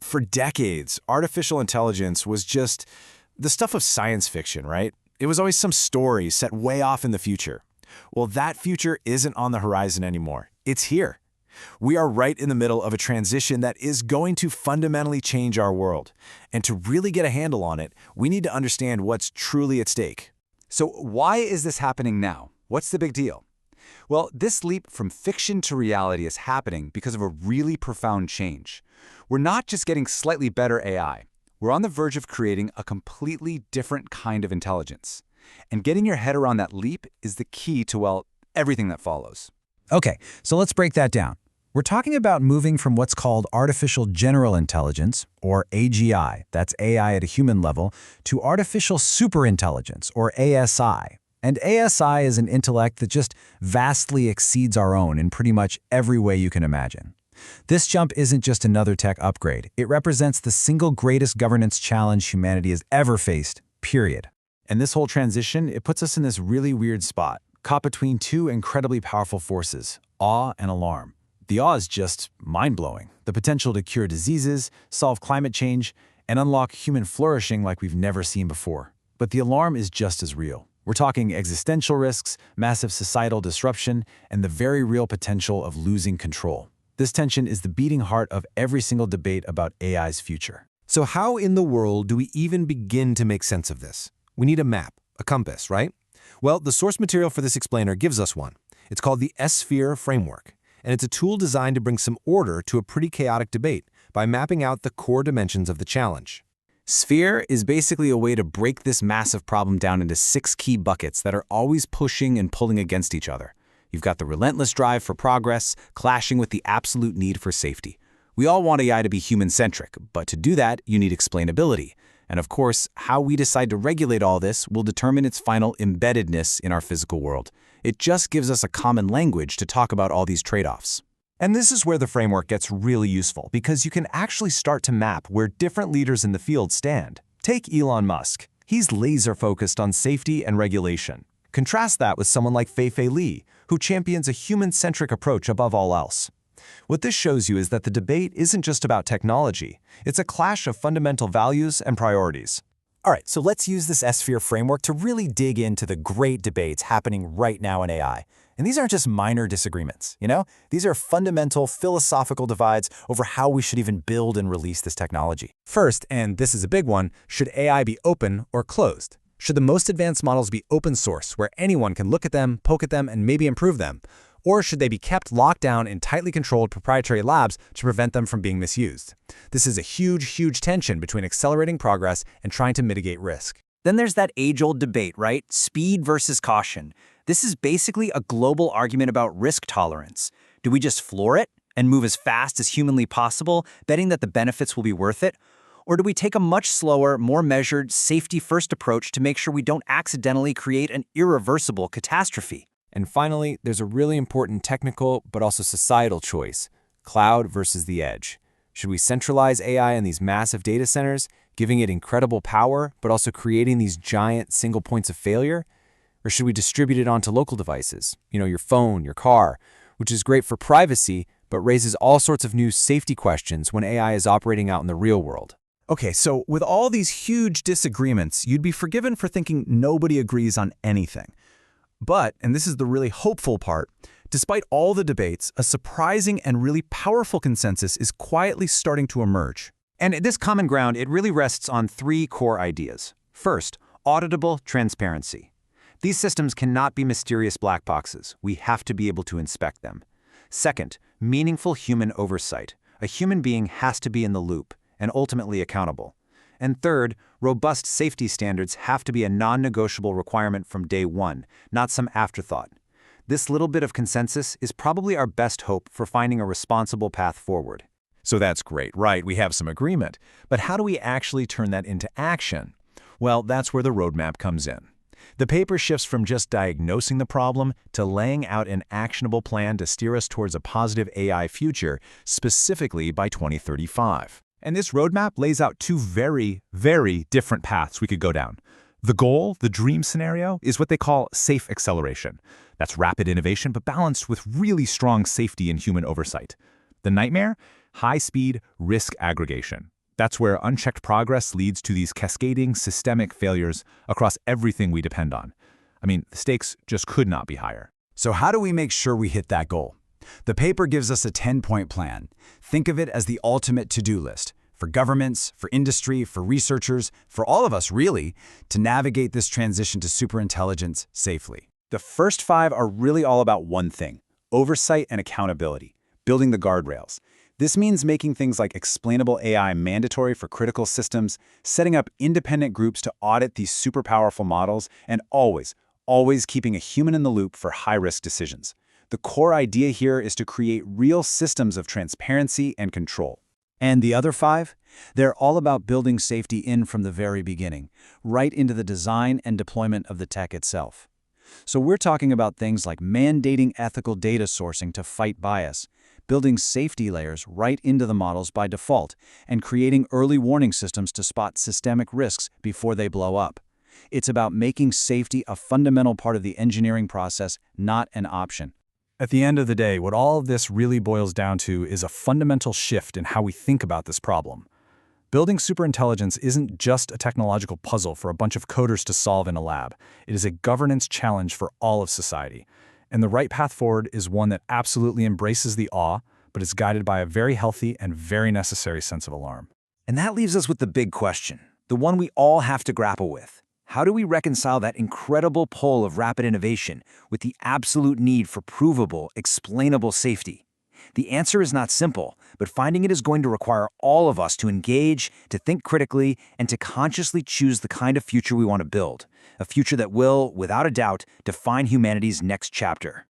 For decades, artificial intelligence was just the stuff of science fiction, right? It was always some story set way off in the future. Well, that future isn't on the horizon anymore. It's here. We are right in the middle of a transition that is going to fundamentally change our world. And to really get a handle on it, we need to understand what's truly at stake. So why is this happening now? What's the big deal? Well, this leap from fiction to reality is happening because of a really profound change. We're not just getting slightly better AI. We're on the verge of creating a completely different kind of intelligence. And getting your head around that leap is the key to, well, everything that follows. Okay, so let's break that down. We're talking about moving from what's called artificial general intelligence, or AGI, that's AI at a human level, to artificial superintelligence, or ASI. And ASI is an intellect that just vastly exceeds our own in pretty much every way you can imagine. This jump isn't just another tech upgrade. It represents the single greatest governance challenge humanity has ever faced, period. And this whole transition, it puts us in this really weird spot, caught between two incredibly powerful forces, awe and alarm. The awe is just mind-blowing. The potential to cure diseases, solve climate change, and unlock human flourishing like we've never seen before. But the alarm is just as real. We're talking existential risks, massive societal disruption, and the very real potential of losing control. This tension is the beating heart of every single debate about AI's future. So how in the world do we even begin to make sense of this? We need a map, a compass, right? Well, the source material for this explainer gives us one. It's called the S-Sphere framework, and it's a tool designed to bring some order to a pretty chaotic debate by mapping out the core dimensions of the challenge. Sphere is basically a way to break this massive problem down into 6 key buckets that are always pushing and pulling against each other. You've got the relentless drive for progress, clashing with the absolute need for safety. We all want AI to be human-centric, but to do that, you need explainability. And of course, how we decide to regulate all this will determine its final embeddedness in our physical world. It just gives us a common language to talk about all these trade-offs. And this is where the framework gets really useful, because you can actually start to map where different leaders in the field stand. Take Elon Musk. He's laser-focused on safety and regulation. Contrast that with someone like Fei-Fei Li, who champions a human-centric approach above all else. What this shows you is that the debate isn't just about technology. It's a clash of fundamental values and priorities. All right, so let's use this S-Sphere framework to really dig into the great debates happening right now in AI. And these aren't just minor disagreements, These are fundamental philosophical divides over how we should even build and release this technology. First, and this is a big one, should AI be open or closed? Should the most advanced models be open source, where anyone can look at them, poke at them, and maybe improve them? Or should they be kept locked down in tightly controlled proprietary labs to prevent them from being misused? This is a huge tension between accelerating progress and trying to mitigate risk. Then there's that age-old debate, right? Speed versus caution. This is basically a global argument about risk tolerance. Do we just floor it and move as fast as humanly possible, betting that the benefits will be worth it? Or do we take a much slower, more measured, safety-first approach to make sure we don't accidentally create an irreversible catastrophe? And finally, there's a really important technical but also societal choice: cloud versus the edge. Should we centralize AI in these massive data centers, giving it incredible power, but also creating these giant single points of failure? Or should we distribute it onto local devices, your phone, your car, which is great for privacy, but raises all sorts of new safety questions when AI is operating out in the real world? Okay, so with all these huge disagreements, you'd be forgiven for thinking nobody agrees on anything. But, and this is the really hopeful part, despite all the debates, a surprising and really powerful consensus is quietly starting to emerge. And this common ground, it really rests on 3 core ideas. First, auditable transparency. These systems cannot be mysterious black boxes. We have to be able to inspect them. Second, meaningful human oversight. A human being has to be in the loop and ultimately accountable. And third, robust safety standards have to be a non-negotiable requirement from day one, not some afterthought. This little bit of consensus is probably our best hope for finding a responsible path forward. So that's great, right? We have some agreement. But how do we actually turn that into action? Well, that's where the roadmap comes in. The paper shifts from just diagnosing the problem to laying out an actionable plan to steer us towards a positive AI future, specifically by 2035. And this roadmap lays out 2 very different paths we could go down. The goal, the dream scenario, is what they call safe acceleration. That's rapid innovation, but balanced with really strong safety and human oversight. The nightmare? high-speed risk aggregation. That's where unchecked progress leads to these cascading systemic failures across everything we depend on. I mean, the stakes just could not be higher. So how do we make sure we hit that goal? The paper gives us a 10-point plan. Think of it as the ultimate to-do list for governments, for industry, for researchers, for all of us really, to navigate this transition to superintelligence safely. The first 5 are really all about one thing: oversight and accountability, building the guardrails. This means making things like explainable AI mandatory for critical systems, setting up independent groups to audit these super powerful models, and always keeping a human in the loop for high-risk decisions. The core idea here is to create real systems of transparency and control. And the other 5? They're all about building safety in from the very beginning, right into the design and deployment of the tech itself. So we're talking about things like mandating ethical data sourcing to fight bias, building safety layers right into the models by default, and creating early warning systems to spot systemic risks before they blow up. It's about making safety a fundamental part of the engineering process, not an option. At the end of the day, what all of this really boils down to is a fundamental shift in how we think about this problem. Building superintelligence isn't just a technological puzzle for a bunch of coders to solve in a lab. It is a governance challenge for all of society. And the right path forward is one that absolutely embraces the awe, but is guided by a very healthy and very necessary sense of alarm. And that leaves us with the big question, the one we all have to grapple with. How do we reconcile that incredible pull of rapid innovation with the absolute need for provable, explainable safety? The answer is not simple, but finding it is going to require all of us to engage, to think critically, and to consciously choose the kind of future we want to build. A future that will, without a doubt, define humanity's next chapter.